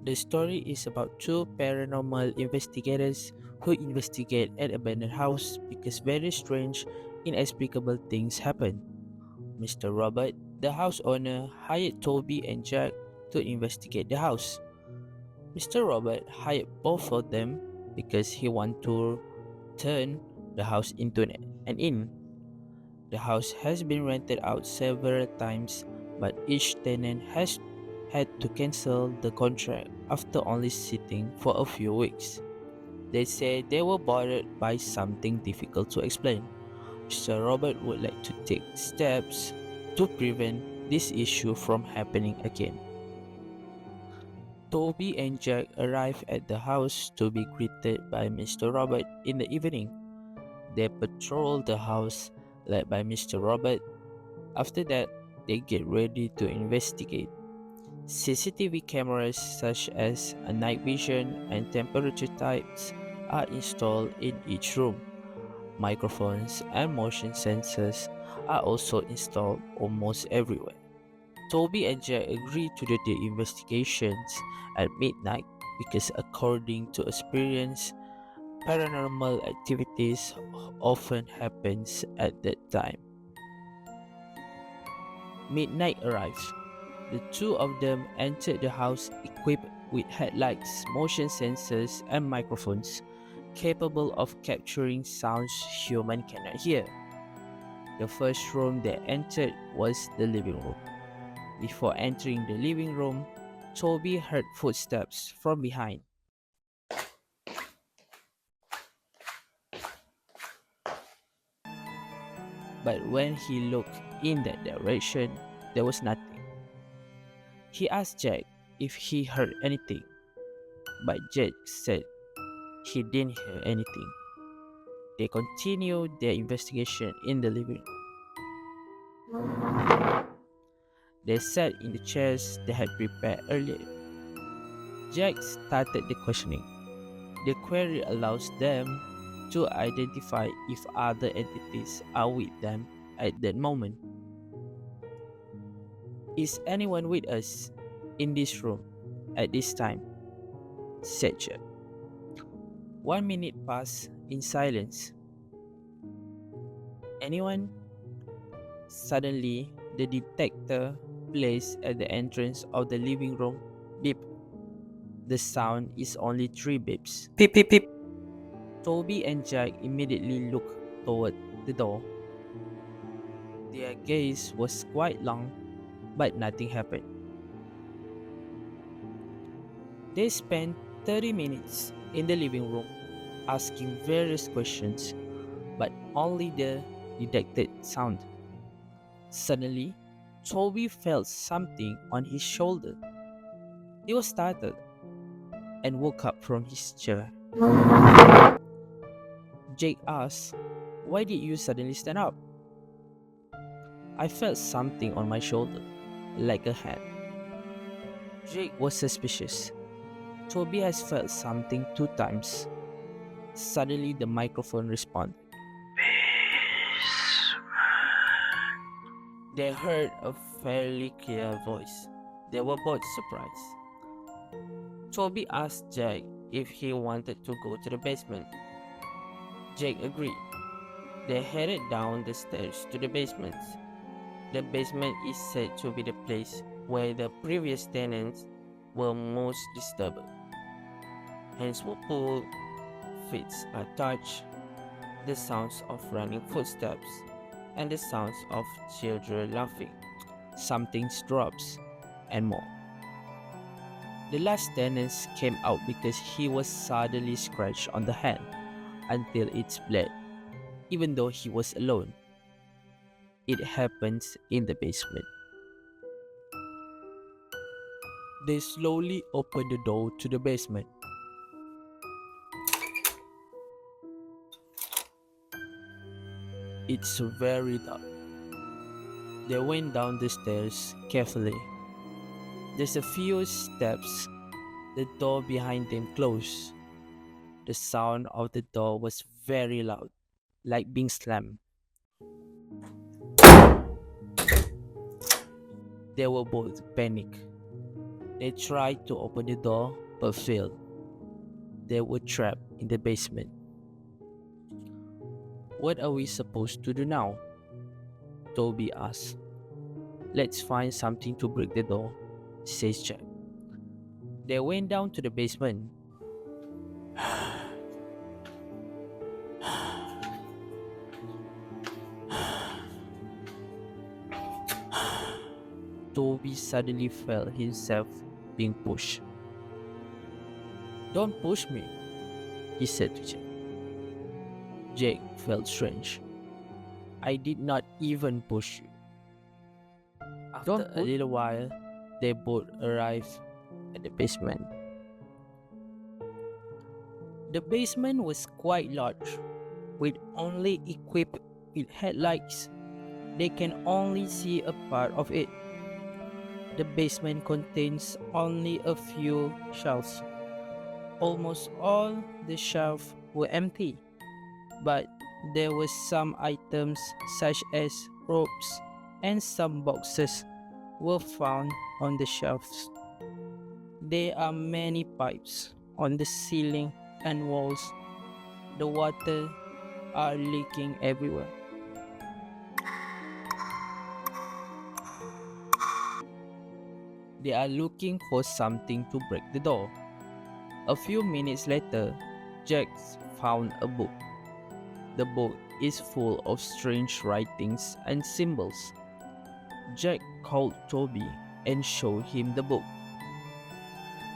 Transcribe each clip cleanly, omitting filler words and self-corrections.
The story is about two paranormal investigators who investigate an abandoned house because very strange, inexplicable things happen. Mr. Robert, the house owner, hired Toby and Jack to investigate the house. Mr. Robert hired both of them because he wanted to turn the house into an inn. The house has been rented out several times, but each tenant has had to cancel the contract after only sitting for a few weeks. They say they were bothered by something difficult to explain. Mr. Robert would like to take steps to prevent this issue from happening again. Toby and Jack arrive at the house to be greeted by Mr. Robert in the evening. They patrol the house led by Mr. Robert. After that, they get ready to investigate. CCTV cameras such as a night vision and temperature types are installed in each room. Microphones and motion sensors are also installed almost everywhere. Toby and Jack agree to do the investigations at midnight because according to experience, paranormal activities often happens at that time. Midnight arrives. The two of them entered the house equipped with headlights, motion sensors, and microphones capable of capturing sounds humans cannot hear. The first room they entered was the living room. Before entering the living room, Toby heard footsteps from behind. But when he looked in that direction, there was nothing. He asked Jack if he heard anything, but Jack said he didn't hear anything. They continued their investigation in the living room. They sat in the chairs they had prepared earlier. Jack started the questioning. The query allows them to identify if other entities are with them at that moment. Is anyone with us in this room at this time? Said Jack. 1 minute passed in silence. Anyone? Suddenly, the detector placed at the entrance of the living room beeped. The sound is only 3 beeps. Peep, peep, peep. Toby and Jack immediately looked toward the door. Their gaze was quite long, but nothing happened. They spent 30 minutes in the living room asking various questions, but only the detected sound. Suddenly, Toby felt something on his shoulder. He was startled and woke up from his chair. Jake asked, "Why did you suddenly stand up?" "I felt something on my shoulder, like a hand." Jake was suspicious. Toby has felt something 2 times. Suddenly, the microphone responded. They heard a fairly clear voice. They were both surprised. Toby asked Jack if he wanted to go to the basement. Jake agreed. They headed down the stairs to the basement. The basement is said to be the place where the previous tenants were most disturbed. Hands were pulled, feet are touched, the sounds of running footsteps, and the sounds of children laughing. Something drops, and more. The last tenant came out because he was suddenly scratched on the hand until it bled, even though he was alone. It happens in the basement. They slowly opened the door to the basement. It's very dark. They went down the stairs carefully. Just a few steps, the door behind them closed. The sound of the door was very loud, like being slammed. They were both panicked. They tried to open the door but failed. They were trapped in the basement. "What are we supposed to do now?" Toby asked. "Let's find something to break the door," says Jack. They went down to the basement. Toby suddenly felt himself being pushed. "Don't push me," he said to Jack. Jack felt strange. "I did not even push you." After a little while, they both arrived at the basement. The basement was quite large, with only equipped with headlights. They can only see a part of it. The basement contains only a few shelves. Almost all the shelves were empty, but there were some items such as ropes and some boxes were found on the shelves. There are many pipes on the ceiling and walls. The water are leaking everywhere. They are looking for something to break the door. A few minutes later, Jack found a book. The book is full of strange writings and symbols. Jack called Toby and showed him the book.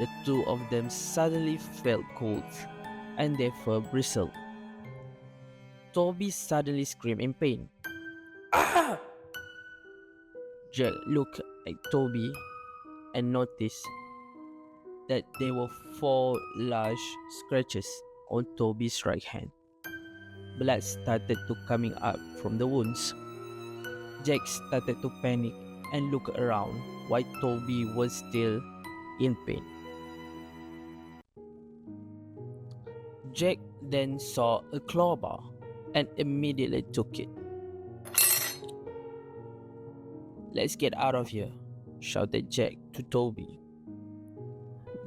The two of them suddenly felt cold and their fur bristled. Toby suddenly screamed in pain. "Ah!" Jack looked at Toby and noticed that there were 4 large scratches on Toby's right hand. Blood started to coming up from the wounds. Jack started to panic and look around while Toby was still in pain. Jack then saw a crowbar and immediately took it. "Let's get out of here," shouted Jack to Toby.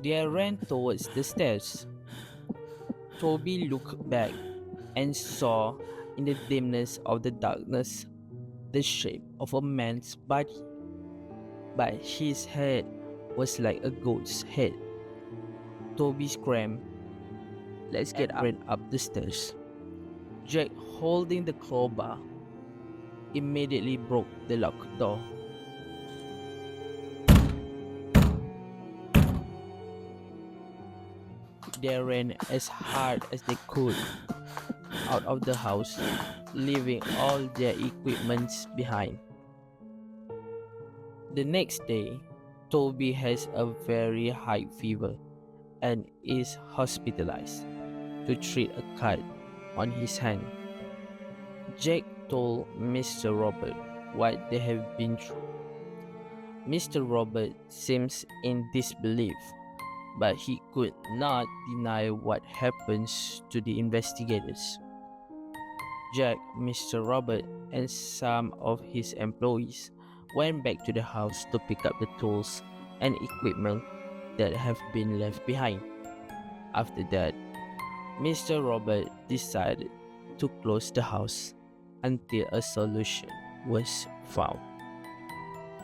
They ran towards the stairs. Toby looked back and saw in the dimness of the darkness the shape of a man's body, but his head was like a goat's head. Toby screamed, "Let's get up the stairs." Jack, holding the crowbar, immediately broke the locked door. They ran as hard as they could out of the house, leaving all their equipments behind. The next day, Toby has a very high fever and is hospitalized to treat a cut on his hand. Jack told Mr. Robert what they have been through. Mr. Robert seems in disbelief, but he could not deny what happens to the investigators. Jack, Mr. Robert, and some of his employees went back to the house to pick up the tools and equipment that have been left behind. After that, Mr. Robert decided to close the house until a solution was found.